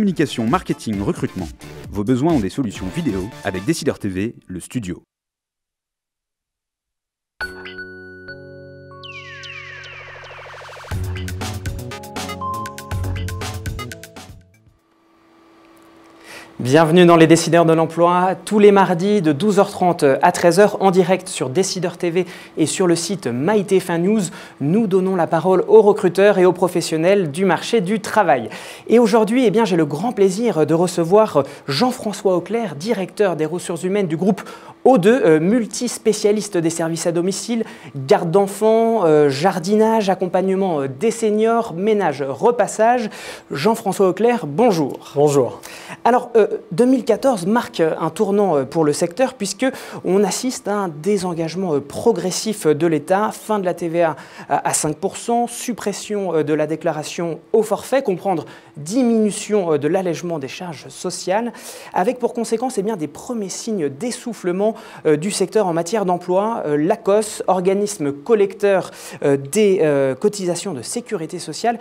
Communication, marketing, recrutement. Vos besoins ont des solutions vidéo avec Décideur TV, le studio. Bienvenue dans les Décideurs de l'Emploi, tous les mardis de 12h30 à 13h en direct sur Décideur TV et sur le site MyTF1 News. Nous donnons la parole aux recruteurs et aux professionnels du marché du travail. Et aujourd'hui, j'ai le grand plaisir de recevoir Jean-François Auclair, directeur des ressources humaines du groupe O2, multispécialiste des services à domicile, garde d'enfants, jardinage, accompagnement des seniors, ménage, repassage. Jean-François Auclair, bonjour. Bonjour. Alors, 2014 marque un tournant pour le secteur puisqu'on assiste à un désengagement progressif de l'État, fin de la TVA à 5%, suppression de la déclaration au forfait, comprendre diminution de l'allègement des charges sociales, avec pour conséquence des premiers signes d'essoufflement du secteur en matière d'emploi. L'ACOSS, organisme collecteur des cotisations de sécurité sociale,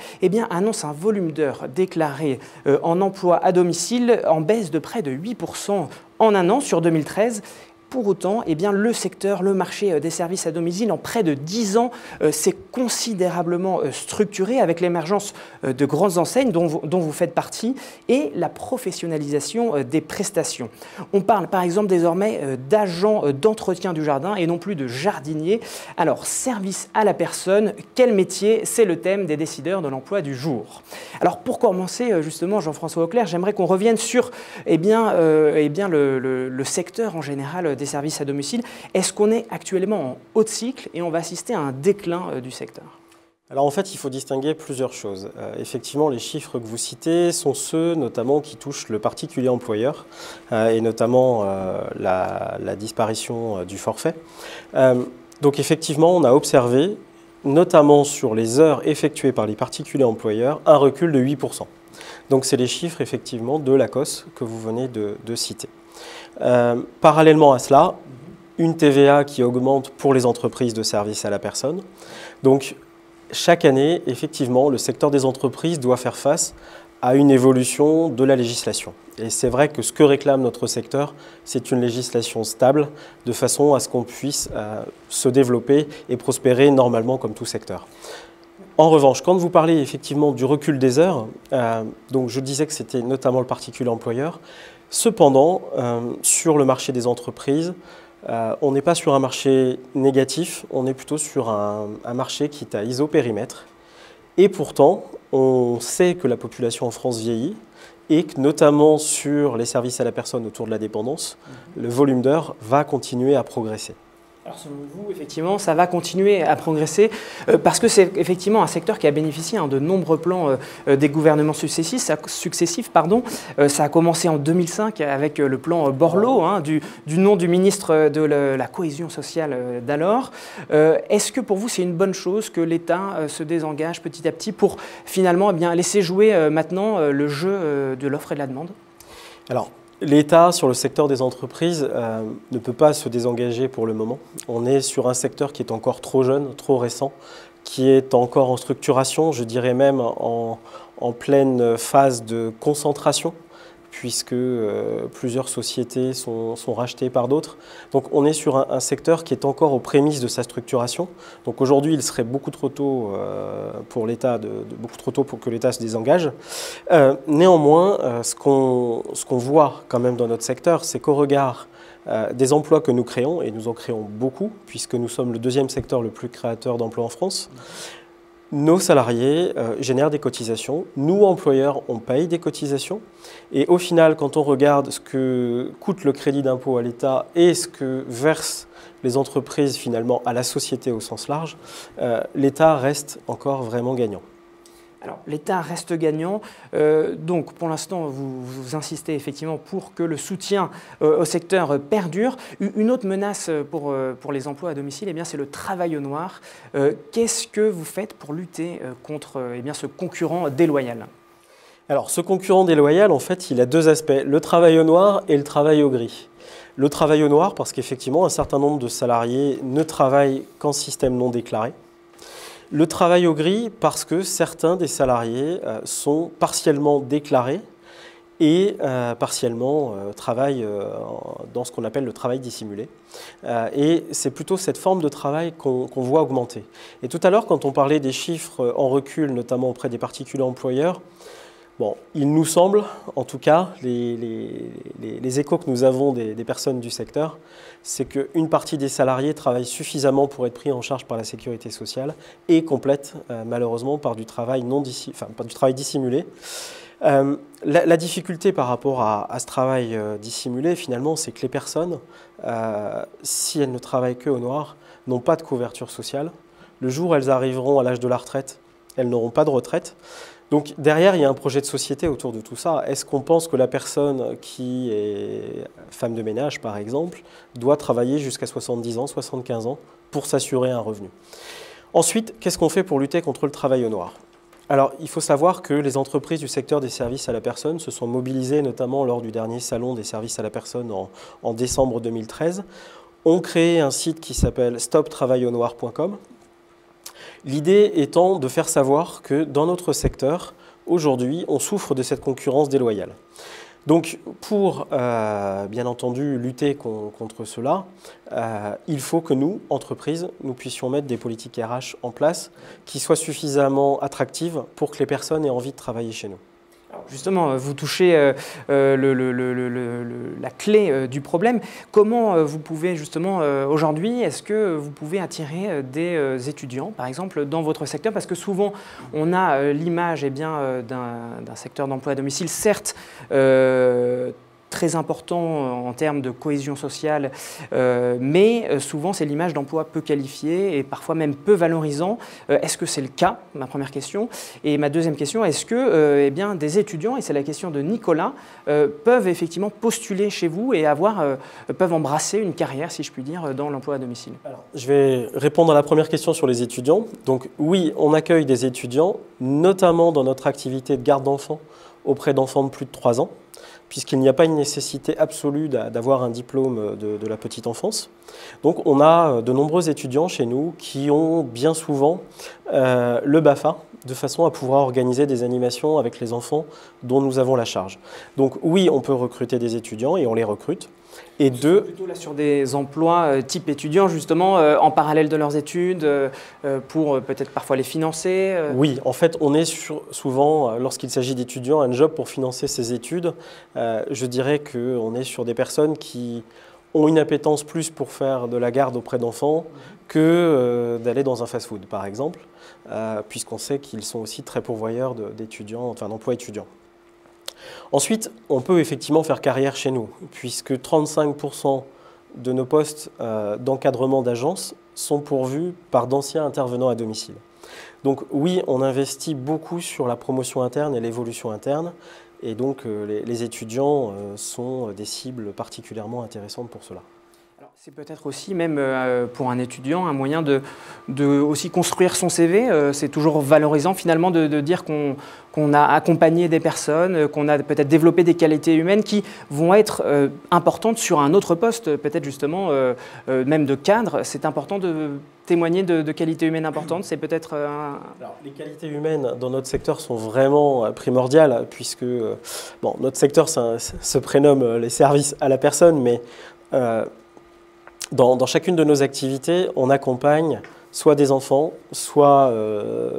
annonce un volume d'heures déclarées en emploi à domicile en baisse de près de 8% en un an sur 2013. Pour autant, le secteur, le marché des services à domicile, en près de 10 ans, s'est considérablement structuré avec l'émergence de grandes enseignes dont vous faites partie et la professionnalisation des prestations. On parle par exemple désormais d'agents d'entretien du jardin et non plus de jardiniers. Alors, service à la personne, quel métier? C'est le thème des Décideurs de l'Emploi du jour. Alors, pour commencer, justement, Jean-François Auclair, j'aimerais qu'on revienne sur le secteur en général des services à domicile. Est-ce qu'on est actuellement en haut de cycle et on va assister à un déclin du secteur? Alors en fait, il faut distinguer plusieurs choses. Effectivement, les chiffres que vous citez sont ceux notamment qui touchent le particulier employeur et notamment la disparition du forfait. Donc effectivement, on a observé, notamment sur les heures effectuées par les particuliers employeurs, un recul de 8%. Donc c'est les chiffres effectivement de l'ACOSS que vous venez de citer. Parallèlement à cela, une TVA qui augmente pour les entreprises de services à la personne. Donc, chaque année, effectivement, le secteur des entreprises doit faire face à une évolution de la législation. Et c'est vrai que ce que réclame notre secteur, c'est une législation stable, de façon à ce qu'on puisse se développer et prospérer normalement comme tout secteur. En revanche, quand vous parlez effectivement du recul des heures, donc je disais que c'était notamment le particulier employeur. Cependant, sur le marché des entreprises, on n'est pas sur un marché négatif, on est plutôt sur un marché qui est à isopérimètre. Et pourtant, on sait que la population en France vieillit et que notamment sur les services à la personne autour de la dépendance, le volume d'heures va continuer à progresser. Alors selon vous, effectivement, ça va continuer à progresser parce que c'est effectivement un secteur qui a bénéficié de nombreux plans des gouvernements successifs. Ça a commencé en 2005 avec le plan Borloo, du nom du ministre de la cohésion sociale d'alors. Est-ce que pour vous, c'est une bonne chose que l'État se désengage petit à petit pour finalement laisser jouer maintenant le jeu de l'offre et de la demande? Alors, l'État, sur le secteur des entreprises, ne peut pas se désengager pour le moment. On est sur un secteur qui est encore trop jeune, trop récent, qui est encore en structuration, je dirais même en pleine phase de concentration, puisque plusieurs sociétés sont rachetées par d'autres. Donc on est sur un secteur qui est encore aux prémices de sa structuration. Donc aujourd'hui, il serait beaucoup trop tôt pour l'État, pour que l'État se désengage. Néanmoins, ce qu'on voit quand même dans notre secteur, c'est qu'au regard des emplois que nous créons, et nous en créons beaucoup, puisque nous sommes le deuxième secteur le plus créateur d'emplois en France, nos salariés génèrent des cotisations, nous, employeurs, on paye des cotisations. Et au final, quand on regarde ce que coûte le crédit d'impôt à l'État et ce que versent les entreprises finalement à la société au sens large, l'État reste encore vraiment gagnant. Alors, l'État reste gagnant. Donc, pour l'instant, vous insistez effectivement pour que le soutien au secteur perdure. Une autre menace pour les emplois à domicile, c'est le travail au noir. Qu'est-ce que vous faites pour lutter contre ce concurrent déloyal? Alors, ce concurrent déloyal, en fait, il a deux aspects, le travail au noir et le travail au gris. Le travail au noir, parce qu'effectivement, un certain nombre de salariés ne travaillent qu'en système non déclaré. Le travail au gris, parce que certains des salariés sont partiellement déclarés et partiellement travaillent dans ce qu'on appelle le travail dissimulé. Et c'est plutôt cette forme de travail qu'on voit augmenter. Et tout à l'heure, quand on parlait des chiffres en recul, notamment auprès des particuliers employeurs, bon, il nous semble, en tout cas, les échos que nous avons des personnes du secteur, c'est qu'une partie des salariés travaillent suffisamment pour être pris en charge par la sécurité sociale et complète, malheureusement, par du travail, par du travail dissimulé. La difficulté par rapport à ce travail dissimulé, finalement, c'est que les personnes, si elles ne travaillent que au noir, n'ont pas de couverture sociale. Le jour où elles arriveront à l'âge de la retraite, elles n'auront pas de retraite. Donc derrière, il y a un projet de société autour de tout ça. Est-ce qu'on pense que la personne qui est femme de ménage, par exemple, doit travailler jusqu'à 70 ans, 75 ans pour s'assurer un revenu? Ensuite, qu'est-ce qu'on fait pour lutter contre le travail au noir? Alors, il faut savoir que les entreprises du secteur des services à la personne se sont mobilisées, notamment lors du dernier salon des services à la personne en décembre 2013, ont créé un site qui s'appelle stoptravailaunoir.com. L'idée étant de faire savoir que dans notre secteur, aujourd'hui, on souffre de cette concurrence déloyale. Donc, pour, bien entendu, lutter contre cela, il faut que nous, entreprises, nous puissions mettre des politiques RH en place qui soient suffisamment attractives pour que les personnes aient envie de travailler chez nous. Alors justement, vous touchez la clé du problème. Comment vous pouvez justement, aujourd'hui, est-ce que vous pouvez attirer des étudiants, par exemple, dans votre secteur? Parce que souvent, on a l'image d'un secteur d'emploi à domicile, certes, très important en termes de cohésion sociale, mais souvent c'est l'image d'emploi peu qualifié et parfois même peu valorisant. Est-ce que c'est le cas? Ma première question. Et ma deuxième question, est-ce que des étudiants, et c'est la question de Nicolas, peuvent effectivement postuler chez vous et peuvent embrasser une carrière, si je puis dire, dans l'emploi à domicile? Alors, je vais répondre à la première question sur les étudiants. Donc oui, on accueille des étudiants, notamment dans notre activité de garde d'enfants auprès d'enfants de plus de 3 ans. Puisqu'il n'y a pas une nécessité absolue d'avoir un diplôme de la petite enfance. Donc on a de nombreux étudiants chez nous qui ont bien souvent le BAFA, de façon à pouvoir organiser des animations avec les enfants dont nous avons la charge. Donc oui, on peut recruter des étudiants et on les recrute. Et deux, plutôt là sur des emplois type étudiants, justement, en parallèle de leurs études, pour peut-être parfois les financer. Oui, en fait, on est souvent, lorsqu'il s'agit d'étudiants, un job pour financer ses études. Je dirais qu'on est sur des personnes qui ont une appétence plus pour faire de la garde auprès d'enfants que d'aller dans un fast-food, par exemple, puisqu'on sait qu'ils sont aussi très pourvoyeurs d'étudiants, enfin d'emplois étudiants. Ensuite, on peut effectivement faire carrière chez nous, puisque 35% de nos postes d'encadrement d'agence sont pourvus par d'anciens intervenants à domicile. Donc oui, on investit beaucoup sur la promotion interne et l'évolution interne, et donc les étudiants sont des cibles particulièrement intéressantes pour cela. C'est peut-être aussi, même pour un étudiant, un moyen de aussi construire son CV. C'est toujours valorisant finalement de dire qu'on a accompagné des personnes, qu'on a peut-être développé des qualités humaines qui vont être importantes sur un autre poste, peut-être justement même de cadre. C'est important de témoigner de qualités humaines importantes. C'est peut-être Alors, les qualités humaines dans notre secteur sont vraiment primordiales, puisque bon, notre secteur se prénomme les services à la personne, mais dans chacune de nos activités, on accompagne soit des enfants, soit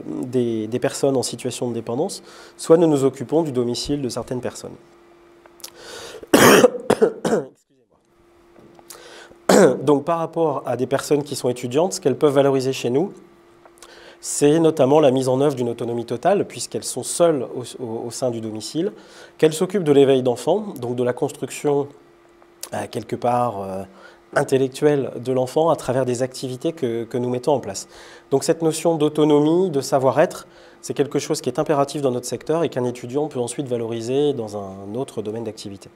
des personnes en situation de dépendance, soit nous nous occupons du domicile de certaines personnes. Donc par rapport à des personnes qui sont étudiantes, ce qu'elles peuvent valoriser chez nous, c'est notamment la mise en œuvre d'une autonomie totale, puisqu'elles sont seules au sein du domicile, qu'elles s'occupent de l'éveil d'enfants, donc de la construction quelque part intellectuelle de l'enfant à travers des activités que nous mettons en place. Donc cette notion d'autonomie, de savoir-être, c'est quelque chose qui est impératif dans notre secteur et qu'un étudiant peut ensuite valoriser dans un autre domaine d'activité.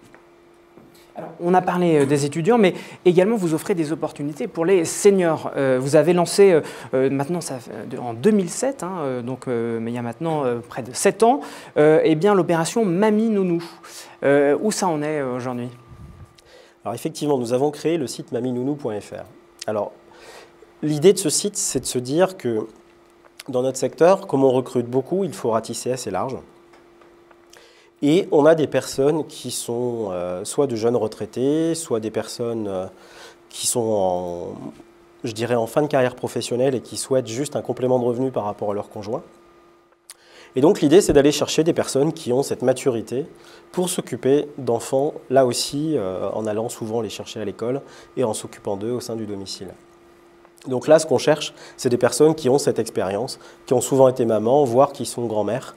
Alors, on a parlé des étudiants, mais également vous offrez des opportunités pour les seniors. Vous avez lancé, maintenant en 2007, mais il y a maintenant près de 7 ans, l'opération Mamie Nounou. Où ça en est aujourd'hui ? Alors effectivement, nous avons créé le site mamienounou.fr. Alors, l'idée de ce site, c'est de se dire que dans notre secteur, comme on recrute beaucoup, il faut ratisser assez large. Et on a des personnes qui sont soit de jeunes retraités, soit des personnes qui sont je dirais en fin de carrière professionnelle et qui souhaitent juste un complément de revenu par rapport à leur conjoint. Et donc l'idée, c'est d'aller chercher des personnes qui ont cette maturité pour s'occuper d'enfants, là aussi, en allant souvent les chercher à l'école et en s'occupant d'eux au sein du domicile. Donc là, ce qu'on cherche, c'est des personnes qui ont cette expérience, qui ont souvent été mamans, voire qui sont grand-mères,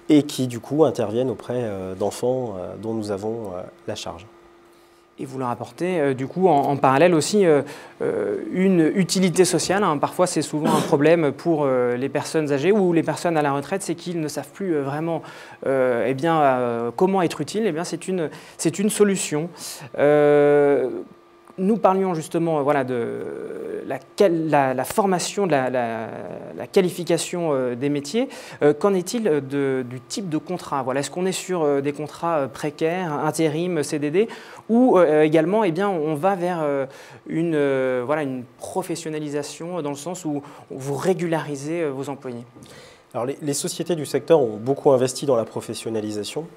et qui, du coup, interviennent auprès d'enfants dont nous avons la charge. Et vous leur apportez du coup en parallèle aussi une utilité sociale. Parfois c'est souvent un problème pour les personnes âgées ou les personnes à la retraite, c'est qu'ils ne savent plus vraiment comment être utiles. C'est une solution. Nous parlions justement de la formation, de la qualification des métiers. Qu'en est-il du type de contrat? Est-ce qu'on est sur des contrats précaires, intérim, CDD, ou également on va vers une professionnalisation dans le sens où vous régularisez vos employés? Alors les sociétés du secteur ont beaucoup investi dans la professionnalisation.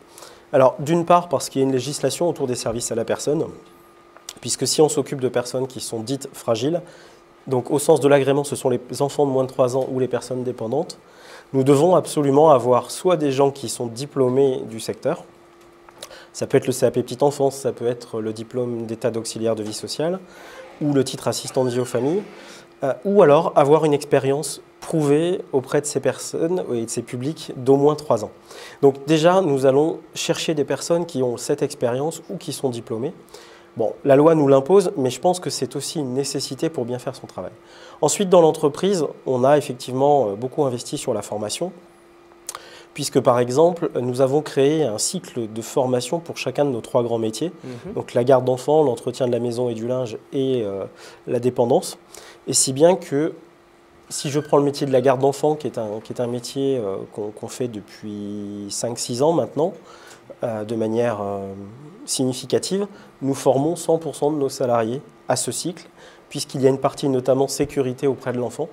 Alors d'une part parce qu'il y a une législation autour des services à la personne, puisque si on s'occupe de personnes qui sont dites fragiles, donc au sens de l'agrément, ce sont les enfants de moins de 3 ans ou les personnes dépendantes, nous devons absolument avoir soit des gens qui sont diplômés du secteur, ça peut être le CAP Petite Enfance, ça peut être le diplôme d'état d'auxiliaire de vie sociale, ou le titre assistant de vie aux familles, ou alors avoir une expérience prouvée auprès de ces personnes et de ces publics d'au moins 3 ans. Donc déjà, nous allons chercher des personnes qui ont cette expérience ou qui sont diplômées. Bon, la loi nous l'impose, mais je pense que c'est aussi une nécessité pour bien faire son travail. Ensuite, dans l'entreprise, on a effectivement beaucoup investi sur la formation, puisque par exemple, nous avons créé un cycle de formation pour chacun de nos 3 grands métiers, donc la garde d'enfants, l'entretien de la maison et du linge et la dépendance. Et si bien que, si je prends le métier de la garde d'enfants, qui est un métier qu'on fait depuis 5-6 ans maintenant, de manière significative, nous formons 100% de nos salariés à ce cycle, puisqu'il y a une partie notamment sécurité auprès de l'enfant,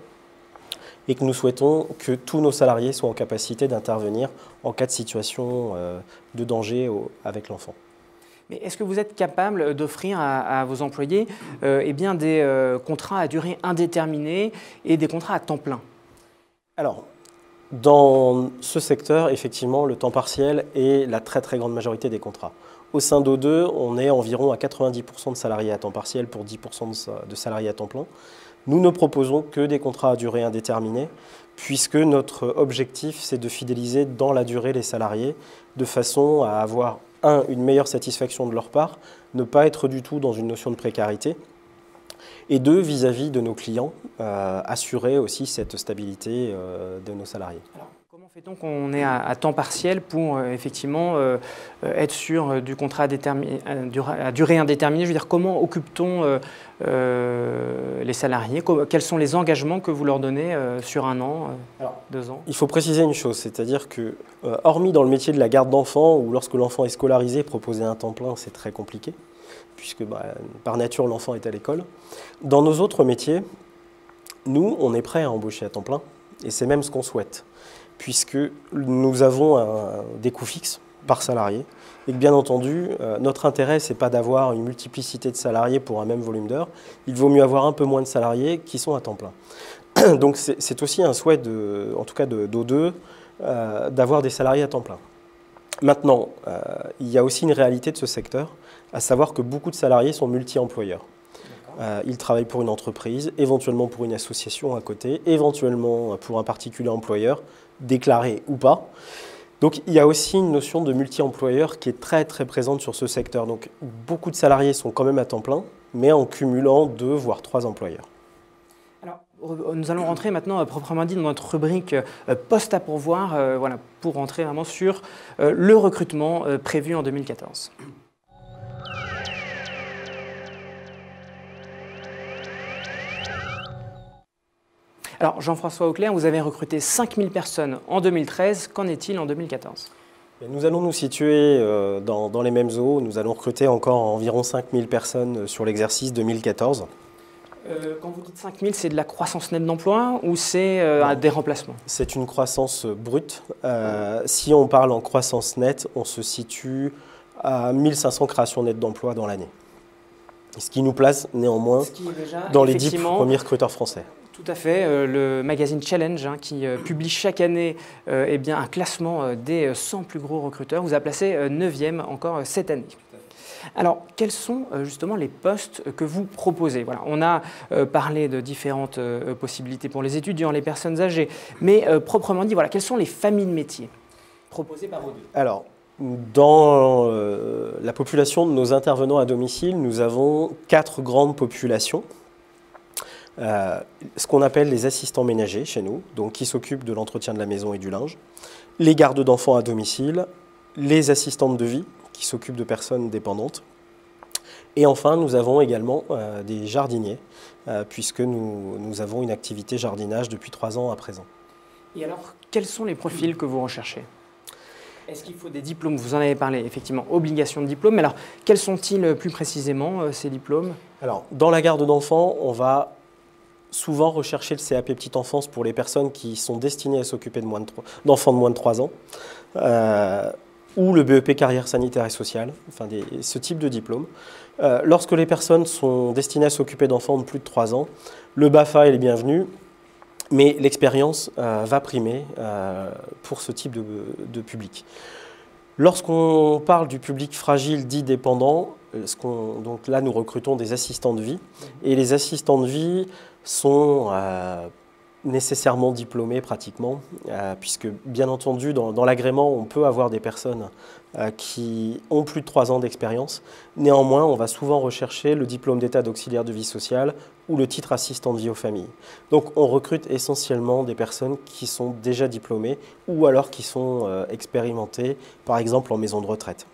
et que nous souhaitons que tous nos salariés soient en capacité d'intervenir en cas de situation de danger avec l'enfant. Mais est-ce que vous êtes capable d'offrir à vos employés des contrats à durée indéterminée et des contrats à temps plein? Alors, dans ce secteur, effectivement, le temps partiel est la très très grande majorité des contrats. Au sein d'O2, on est environ à 90% de salariés à temps partiel pour 10% de salariés à temps plein. Nous ne proposons que des contrats à durée indéterminée, puisque notre objectif, c'est de fidéliser dans la durée les salariés, de façon à avoir, une meilleure satisfaction de leur part, ne pas être du tout dans une notion de précarité, et deux, vis-à-vis de nos clients, assurer aussi cette stabilité de nos salariés. Alors, comment fait-on qu'on est à temps partiel pour effectivement être sur du contrat à durée indéterminée? Je veux dire, comment occupe-t-on les salariés? Quels sont les engagements que vous leur donnez sur 1 an, 2 ans? Il faut préciser une chose, c'est-à-dire que, hormis dans le métier de la garde d'enfants, où lorsque l'enfant est scolarisé, proposer un temps plein, c'est très compliqué, puisque par nature, l'enfant est à l'école. Dans nos autres métiers, nous, on est prêt à embaucher à temps plein, et c'est même ce qu'on souhaite, puisque nous avons des coûts fixes par salarié, et que bien entendu, notre intérêt, ce n'est pas d'avoir une multiplicité de salariés pour un même volume d'heures, il vaut mieux avoir un peu moins de salariés qui sont à temps plein. Donc c'est aussi un souhait, en tout cas d'O2, d'avoir des salariés à temps plein. Maintenant, il y a aussi une réalité de ce secteur, à savoir que beaucoup de salariés sont multi-employeurs. Ils travaillent pour une entreprise, éventuellement pour une association à côté, éventuellement pour un particulier employeur, déclaré ou pas. Donc il y a aussi une notion de multi-employeur qui est très très présente sur ce secteur. Donc beaucoup de salariés sont quand même à temps plein, mais en cumulant 2 voire 3 employeurs. Alors, nous allons rentrer maintenant proprement dit dans notre rubrique poste à pourvoir, pour rentrer vraiment sur le recrutement prévu en 2014. Alors, Jean-François Auclair, vous avez recruté 5000 personnes en 2013. Qu'en est-il en 2014 ? Nous allons nous situer dans les mêmes eaux. Nous allons recruter encore environ 5000 personnes sur l'exercice 2014. Quand vous dites 5 000, c'est de la croissance nette d'emploi ou c'est des remplacements? C'est une croissance brute. Si on parle en croissance nette, on se situe à 1500 créations nettes d'emplois dans l'année. Ce qui nous place néanmoins dans les 10 premiers recruteurs français. Tout à fait. Le magazine Challenge, qui publie chaque année un classement des 100 plus gros recruteurs, vous a placé 9e encore cette année. Alors, quels sont justement les postes que vous proposez? Voilà, on a parlé de différentes possibilités pour les étudiants, les personnes âgées, mais proprement dit, voilà, quelles sont les familles de métiers proposées par O2? Alors, dans la population de nos intervenants à domicile, nous avons 4 grandes populations. Ce qu'on appelle les assistants ménagers chez nous, donc qui s'occupent de l'entretien de la maison et du linge, les gardes d'enfants à domicile, les assistantes de vie qui s'occupent de personnes dépendantes, et enfin nous avons également des jardiniers, puisque nous avons une activité jardinage depuis 3 ans à présent. Et alors, quels sont les profils que vous recherchez? Est-ce qu'il faut des diplômes? Vous en avez parlé, effectivement, obligation de diplôme. Mais alors, quels sont-ils plus précisément, ces diplômes? Alors, dans la garde d'enfants, on va souvent rechercher le CAP petite enfance pour les personnes qui sont destinées à s'occuper d'enfants de moins de 3 ans, ou le BEP carrière sanitaire et sociale, enfin ce type de diplôme. Lorsque les personnes sont destinées à s'occuper d'enfants de plus de 3 ans, le BAFA est le bienvenu. Mais l'expérience va primer pour ce type de public. Lorsqu'on parle du public fragile dit dépendant, donc là nous recrutons des assistants de vie. Et les assistants de vie sont nécessairement diplômés pratiquement, puisque bien entendu dans l'agrément on peut avoir des personnes qui ont plus de 3 ans d'expérience. Néanmoins, on va souvent rechercher le diplôme d'état d'auxiliaire de vie sociale ou le titre assistant de vie aux familles. Donc on recrute essentiellement des personnes qui sont déjà diplômées ou alors qui sont expérimentées, par exemple en maison de retraite.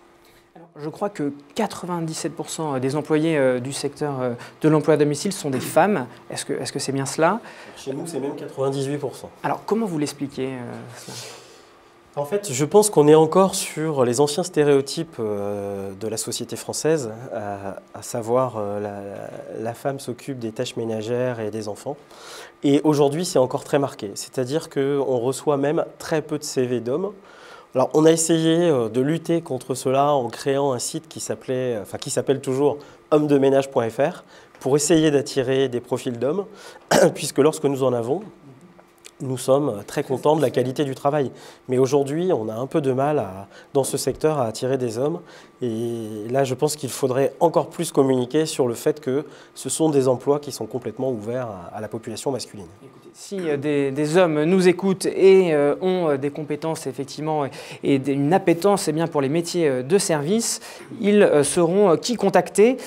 Alors, je crois que 97% des employés du secteur de l'emploi à domicile sont des femmes. Est-ce que c'est bien cela? Chez nous, c'est même 98%. Alors comment vous l'expliquez cela? En fait, je pense qu'on est encore sur les anciens stéréotypes de la société française, à savoir la femme s'occupe des tâches ménagères et des enfants. Et aujourd'hui, c'est encore très marqué. C'est-à-dire qu'on reçoit même très peu de CV d'hommes. Alors, on a essayé de lutter contre cela en créant un site qui s'appelle toujours hommesdeménage.fr pour essayer d'attirer des profils d'hommes, puisque lorsque nous en avons, nous sommes très contents de la qualité du travail. Mais aujourd'hui, on a un peu de mal dans ce secteur à attirer des hommes. Et là, je pense qu'il faudrait encore plus communiquer sur le fait que ce sont des emplois qui sont complètement ouverts à la population masculine. Écoutez, si des hommes nous écoutent et ont des compétences effectivement et une appétence pour les métiers de service, ils seront qui contacter.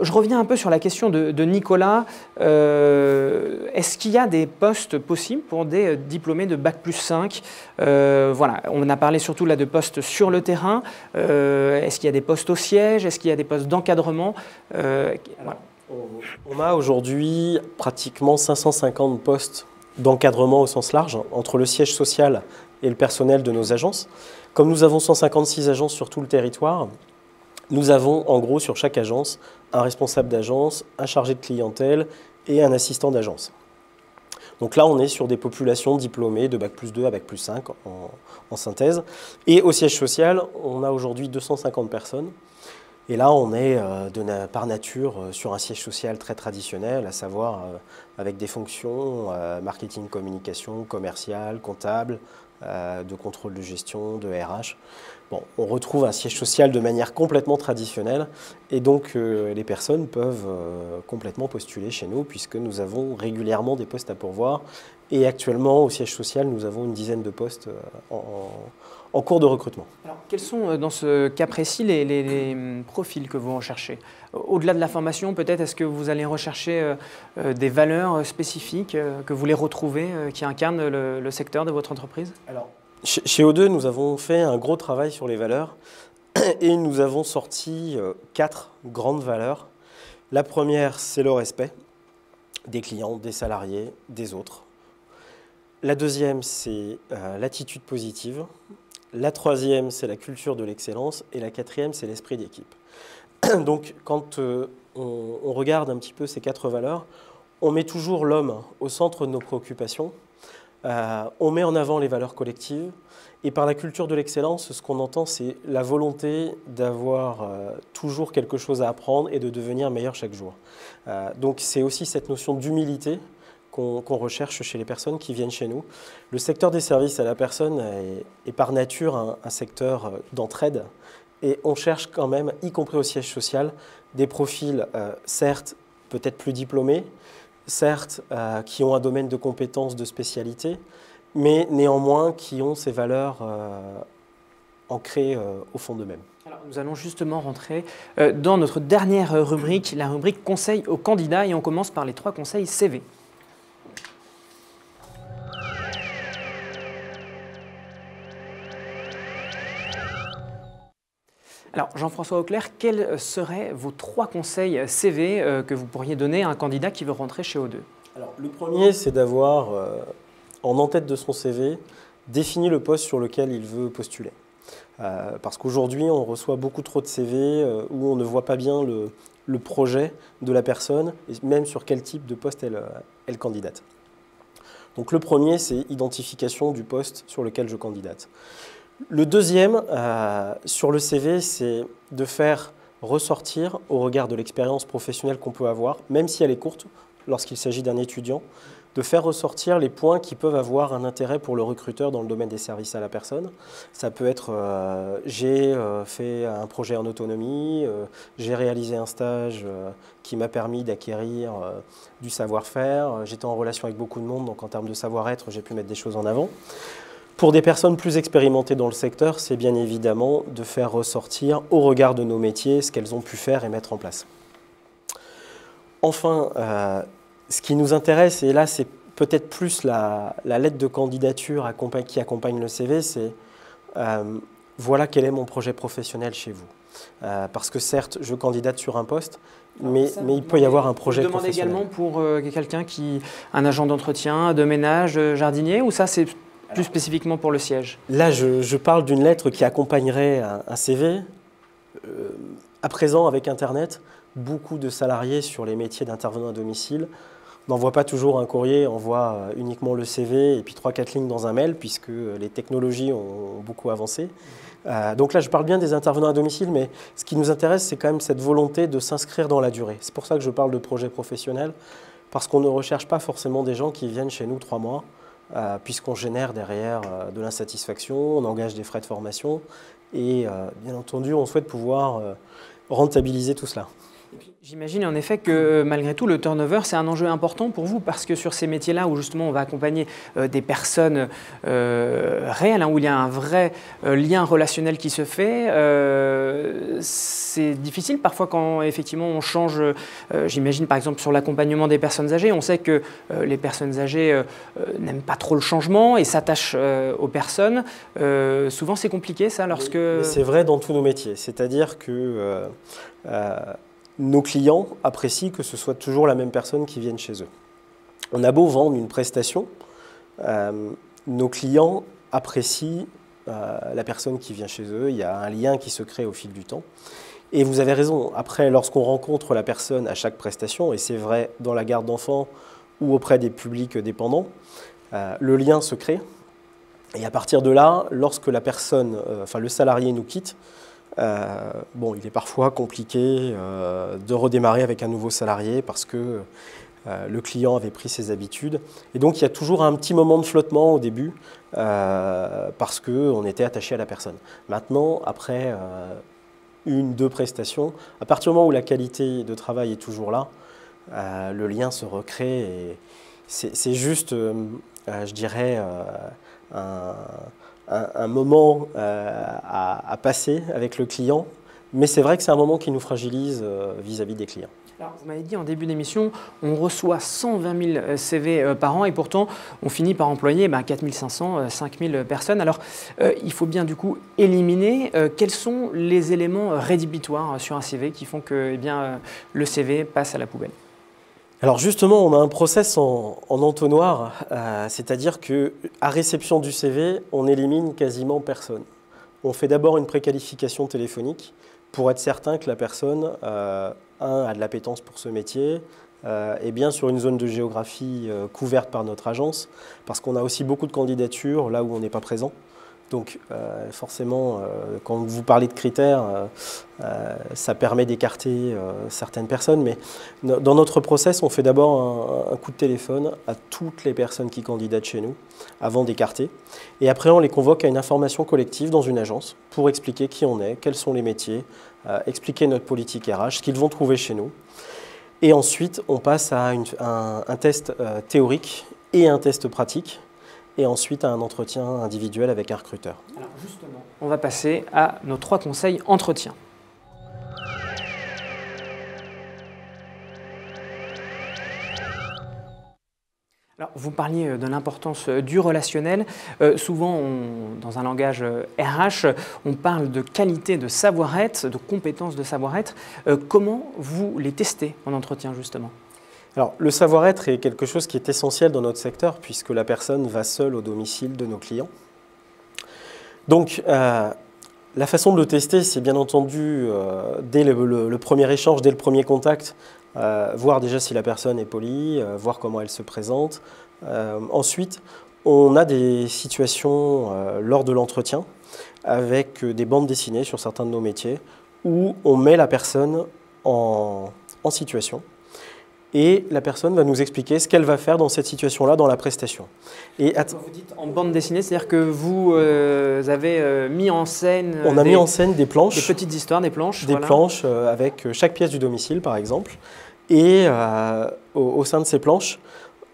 Je reviens un peu sur la question de Nicolas. Est-ce qu'il y a des postes possibles pour des diplômés de Bac+5 ? Voilà, on a parlé surtout là de postes sur le terrain. Est-ce qu'il y a des postes au siège? Est-ce qu'il y a des postes d'encadrement? Voilà. On a aujourd'hui pratiquement 550 postes d'encadrement au sens large entre le siège social et le personnel de nos agences. Comme nous avons 156 agences sur tout le territoire, nous avons en gros sur chaque agence un responsable d'agence, un chargé de clientèle et un assistant d'agence. Donc là, on est sur des populations diplômées de Bac+2 à Bac+5 en synthèse. Et au siège social, on a aujourd'hui 250 personnes. Et là, on est par nature sur un siège social très traditionnel, à savoir avec des fonctions marketing, communication, commercial, comptable, de contrôle de gestion, de RH. Bon, on retrouve un siège social de manière complètement traditionnelle et donc les personnes peuvent complètement postuler chez nous puisque nous avons régulièrement des postes à pourvoir et actuellement au siège social nous avons une dizaine de postes en cours de recrutement. Alors, quels sont dans ce cas précis les profils que vous recherchez? Au-delà de la formation, peut-être, est-ce que vous allez rechercher des valeurs spécifiques que vous voulez retrouver qui incarnent le secteur de votre entreprise? Alors, chez O2, nous avons fait un gros travail sur les valeurs et nous avons sorti 4 grandes valeurs. La première, c'est le respect des clients, des salariés, des autres. La deuxième, c'est l'attitude positive. La troisième, c'est la culture de l'excellence. Et la quatrième, c'est l'esprit d'équipe. Donc quand on regarde un petit peu ces 4 valeurs, on met toujours l'homme au centre de nos préoccupations, on met en avant les valeurs collectives, et par la culture de l'excellence, ce qu'on entend, c'est la volonté d'avoir toujours quelque chose à apprendre et de devenir meilleur chaque jour. Donc c'est aussi cette notion d'humilité qu'on recherche chez les personnes qui viennent chez nous. Le secteur des services à la personne est par nature un secteur d'entraide, et on cherche quand même, y compris au siège social, des profils certes peut-être plus diplômés, certes qui ont un domaine de compétences, de spécialité, mais néanmoins qui ont ces valeurs ancrées au fond d'eux-mêmes. Alors, nous allons justement rentrer dans notre dernière rubrique, la rubrique conseils aux candidats, et on commence par les 3 conseils CV. Alors, Jean-François Auclair, quels seraient vos 3 conseils CV que vous pourriez donner à un candidat qui veut rentrer chez O2? Alors, le premier, c'est d'avoir en en-tête de son CV défini le poste sur lequel il veut postuler. Parce qu'aujourd'hui, on reçoit beaucoup trop de CV où on ne voit pas bien le projet de la personne, et même sur quel type de poste elle candidate. Donc le premier, c'est identification du poste sur lequel je candidate. Le deuxième, sur le CV, c'est de faire ressortir, au regard de l'expérience professionnelle qu'on peut avoir, même si elle est courte, lorsqu'il s'agit d'un étudiant, de faire ressortir les points qui peuvent avoir un intérêt pour le recruteur dans le domaine des services à la personne. Ça peut être j'ai fait un projet en autonomie, j'ai réalisé un stage qui m'a permis d'acquérir du savoir-faire, j'étais en relation avec beaucoup de monde, donc en termes de savoir-être, j'ai pu mettre des choses en avant. Pour des personnes plus expérimentées dans le secteur, c'est bien évidemment de faire ressortir au regard de nos métiers ce qu'elles ont pu faire et mettre en place. Enfin, ce qui nous intéresse, et là c'est peut-être plus la lettre de candidature qui accompagne le CV, c'est voilà quel est mon projet professionnel chez vous. Parce que certes, je candidate sur un poste, mais il peut y avoir un projet professionnel. Vous demandez également pour quelqu'un qui un agent d'entretien, de ménage, jardinier, ou ça c'est plus spécifiquement pour le siège? Là, je parle d'une lettre qui accompagnerait un CV. À présent, avec Internet, beaucoup de salariés sur les métiers d'intervenant à domicile n'envoient pas toujours un courrier, envoient uniquement le CV et puis 3-4 lignes dans un mail, puisque les technologies ont beaucoup avancé. Donc là, je parle bien des intervenants à domicile, mais ce qui nous intéresse, c'est quand même cette volonté de s'inscrire dans la durée. C'est pour ça que je parle de projet professionnel, parce qu'on ne recherche pas forcément des gens qui viennent chez nous 3 mois, puisqu'on génère derrière de l'insatisfaction, on engage des frais de formation, et bien entendu, on souhaite pouvoir rentabiliser tout cela. J'imagine en effet que malgré tout, le turnover, c'est un enjeu important pour vous, parce que sur ces métiers-là où justement on va accompagner des personnes réelles, où il y a un vrai lien relationnel qui se fait, c'est difficile parfois quand effectivement on change, j'imagine par exemple sur l'accompagnement des personnes âgées, on sait que les personnes âgées n'aiment pas trop le changement et s'attachent aux personnes. Souvent c'est compliqué ça lorsque... C'est vrai dans tous nos métiers, c'est-à-dire que nos clients apprécient que ce soit toujours la même personne qui vienne chez eux. On a beau vendre une prestation, nos clients apprécient la personne qui vient chez eux, il y a un lien qui se crée au fil du temps. Et vous avez raison, après, lorsqu'on rencontre la personne à chaque prestation, et c'est vrai dans la garde d'enfants ou auprès des publics dépendants, le lien se crée. Et à partir de là, lorsque la personne, le salarié nous quitte, il est parfois compliqué de redémarrer avec un nouveau salarié parce que le client avait pris ses habitudes. Et donc il y a toujours un petit moment de flottement au début parce qu'on était attaché à la personne. Maintenant, après 1-2 prestations, à partir du moment où la qualité de travail est toujours là, le lien se recrée et c'est juste, je dirais, un moment à passer avec le client, mais c'est vrai que c'est un moment qui nous fragilise vis-à-vis des clients. Alors, vous m'avez dit en début d'émission, on reçoit 120 000 CV par an et pourtant on finit par employer 4 500, 5 000 personnes. Alors il faut bien du coup éliminer quels sont les éléments rédhibitoires sur un CV qui font que le CV passe à la poubelle. Alors justement, on a un process en entonnoir, c'est-à-dire qu'à réception du CV, on élimine quasiment personne. On fait d'abord une préqualification téléphonique, pour être certain que la personne a de l'appétence pour ce métier, est bien sur une zone de géographie couverte par notre agence, parce qu'on a aussi beaucoup de candidatures là où on n'est pas présent. Donc forcément, quand vous parlez de critères, ça permet d'écarter certaines personnes. Mais dans notre process, on fait d'abord un coup de téléphone à toutes les personnes qui candidatent chez nous, avant d'écarter. Et après, on les convoque à une information collective dans une agence pour expliquer qui on est, quels sont les métiers, expliquer notre politique RH, ce qu'ils vont trouver chez nous. Et ensuite, on passe à un test théorique et un test pratique. Et ensuite à un entretien individuel avec un recruteur. Alors justement, on va passer à nos 3 conseils entretien. Alors, vous parliez de l'importance du relationnel. Souvent, dans un langage RH, on parle de qualité de savoir-être, de compétences de savoir-être. Comment vous les testez en entretien justement ? Alors, le savoir-être est quelque chose qui est essentiel dans notre secteur puisque la personne va seule au domicile de nos clients. Donc, la façon de le tester, c'est bien entendu dès le premier échange, dès le premier contact, voir déjà si la personne est polie, voir comment elle se présente. Ensuite, on a des situations lors de l'entretien avec des bandes dessinées sur certains de nos métiers où on met la personne en situation. Et la personne va nous expliquer ce qu'elle va faire dans cette situation-là, dans la prestation. Et quand vous dites en bande dessinée, c'est-à-dire que vous avez mis en scène... On a mis en scène des planches. Des petites histoires, des planches. Des planches avec chaque pièce du domicile, par exemple. Et au sein de ces planches,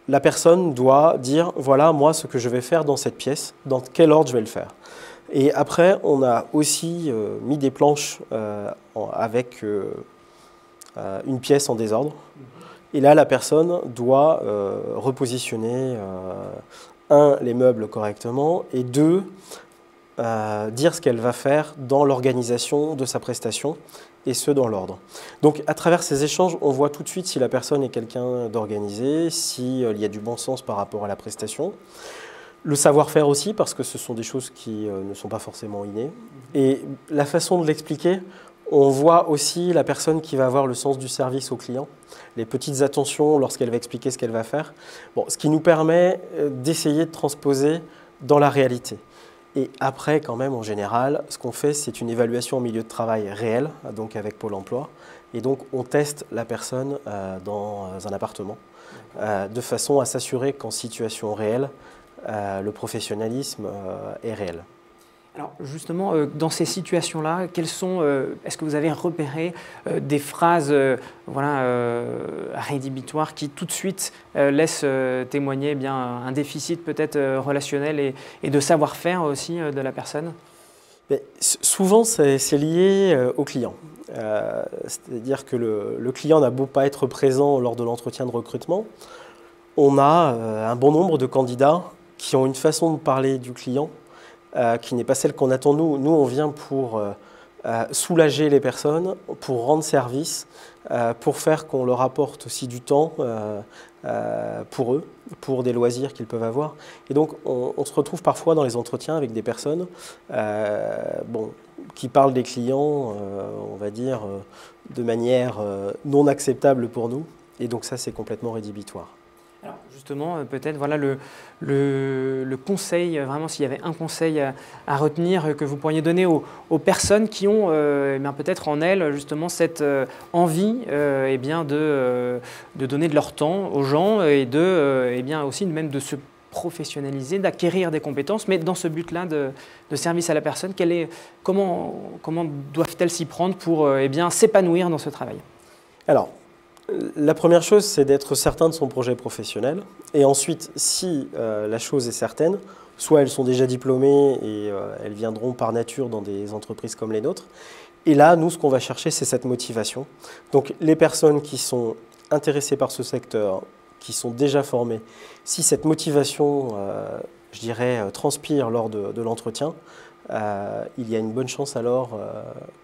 la personne doit dire, voilà, moi, ce que je vais faire dans cette pièce, dans quel ordre je vais le faire. Et après, on a aussi mis des planches avec une pièce en désordre. Et là, la personne doit repositionner, les meubles correctement, et 2, dire ce qu'elle va faire dans l'organisation de sa prestation, et ce, dans l'ordre. Donc, à travers ces échanges, on voit tout de suite si la personne est quelqu'un d'organisé, s'il y a du bon sens par rapport à la prestation. Le savoir-faire aussi, parce que ce sont des choses qui ne sont pas forcément innées. Et la façon de l'expliquer, on voit aussi la personne qui va avoir le sens du service au client, les petites attentions lorsqu'elle va expliquer ce qu'elle va faire, ce qui nous permet d'essayer de transposer dans la réalité. Et après, quand même, en général, ce qu'on fait, c'est une évaluation en milieu de travail réel, donc avec Pôle emploi. Et donc, on teste la personne dans un appartement, de façon à s'assurer qu'en situation réelle, le professionnalisme est réel. Alors justement, dans ces situations-là, est-ce que vous avez repéré des phrases rédhibitoires qui tout de suite laissent témoigner un déficit peut-être relationnel et de savoir-faire aussi de la personne ? Mais souvent, c'est lié au client. C'est-à-dire que le client n'a beau pas être présent lors de l'entretien de recrutement, on a un bon nombre de candidats qui ont une façon de parler du client qui n'est pas celle qu'on attend nous. Nous, on vient pour soulager les personnes, pour rendre service, pour faire qu'on leur apporte aussi du temps pour eux, pour des loisirs qu'ils peuvent avoir. Et donc, on se retrouve parfois dans les entretiens avec des personnes qui parlent des clients, on va dire, de manière non acceptable pour nous. Et donc ça, c'est complètement rédhibitoire. Alors justement, peut-être le conseil, vraiment s'il y avait un conseil à retenir que vous pourriez donner aux personnes qui ont peut-être en elles justement cette envie de donner de leur temps aux gens et aussi même de se professionnaliser, d'acquérir des compétences, mais dans ce but-là de service à la personne, comment doivent-elles s'y prendre pour s'épanouir dans ce travail ? Alors, la première chose, c'est d'être certain de son projet professionnel. Et ensuite, si la chose est certaine, soit elles sont déjà diplômées et elles viendront par nature dans des entreprises comme les nôtres. Et là, nous, ce qu'on va chercher, c'est cette motivation. Donc, les personnes qui sont intéressées par ce secteur, qui sont déjà formées, si cette motivation, transpire lors de l'entretien, il y a une bonne chance alors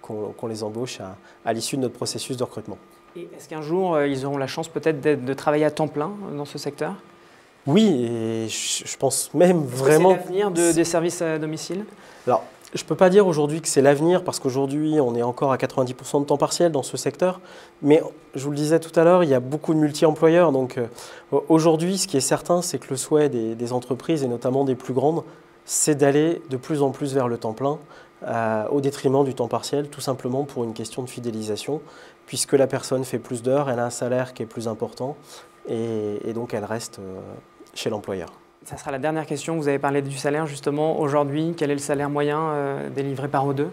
qu'on les embauche à l'issue de notre processus de recrutement. Et est-ce qu'un jour, ils auront la chance peut-être de travailler à temps plein dans ce secteur ? Oui, et je pense même vraiment... C'est l'avenir des services à domicile ? Alors, Je ne peux pas dire aujourd'hui que c'est l'avenir, parce qu'aujourd'hui, on est encore à 90% de temps partiel dans ce secteur. Mais je vous le disais tout à l'heure, il y a beaucoup de multi-employeurs. Donc aujourd'hui, ce qui est certain, c'est que le souhait des entreprises, et notamment des plus grandes, c'est d'aller de plus en plus vers le temps plein, au détriment du temps partiel, tout simplement pour une question de fidélisation, puisque la personne fait plus d'heures, elle a un salaire qui est plus important, et donc elle reste chez l'employeur. Ça sera la dernière question. Vous avez parlé du salaire justement. Aujourd'hui, quel est le salaire moyen délivré par O2 ?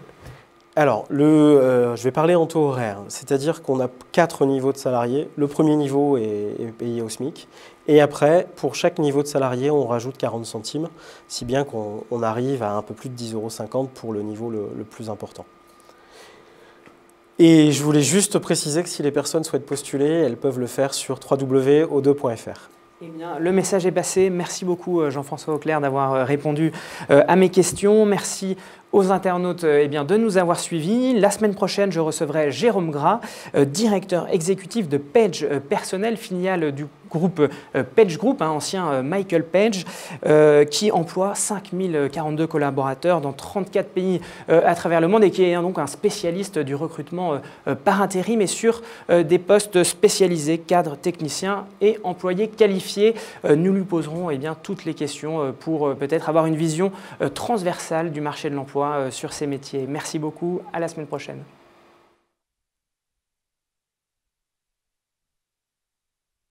Alors, je vais parler en taux horaire, c'est-à-dire qu'on a 4 niveaux de salariés. Le premier niveau est payé au SMIC. Et après, pour chaque niveau de salarié, on rajoute 40 centimes, si bien qu'on arrive à un peu plus de 10,50 € pour le niveau le plus important. Et je voulais juste préciser que si les personnes souhaitent postuler, elles peuvent le faire sur www.o2.fr. Eh bien, le message est passé. Merci beaucoup Jean-François Auclair d'avoir répondu à mes questions. Merci aux internautes de nous avoir suivis. La semaine prochaine, je recevrai Jérôme Gras, directeur exécutif de Page Personnel, filiale du groupe Page Group, ancien Michael Page, qui emploie 5042 collaborateurs dans 34 pays à travers le monde et qui est donc un spécialiste du recrutement par intérim et sur des postes spécialisés, cadres, techniciens et employés qualifiés. Nous lui poserons toutes les questions pour peut-être avoir une vision transversale du marché de l'emploi sur ces métiers. Merci beaucoup, à la semaine prochaine.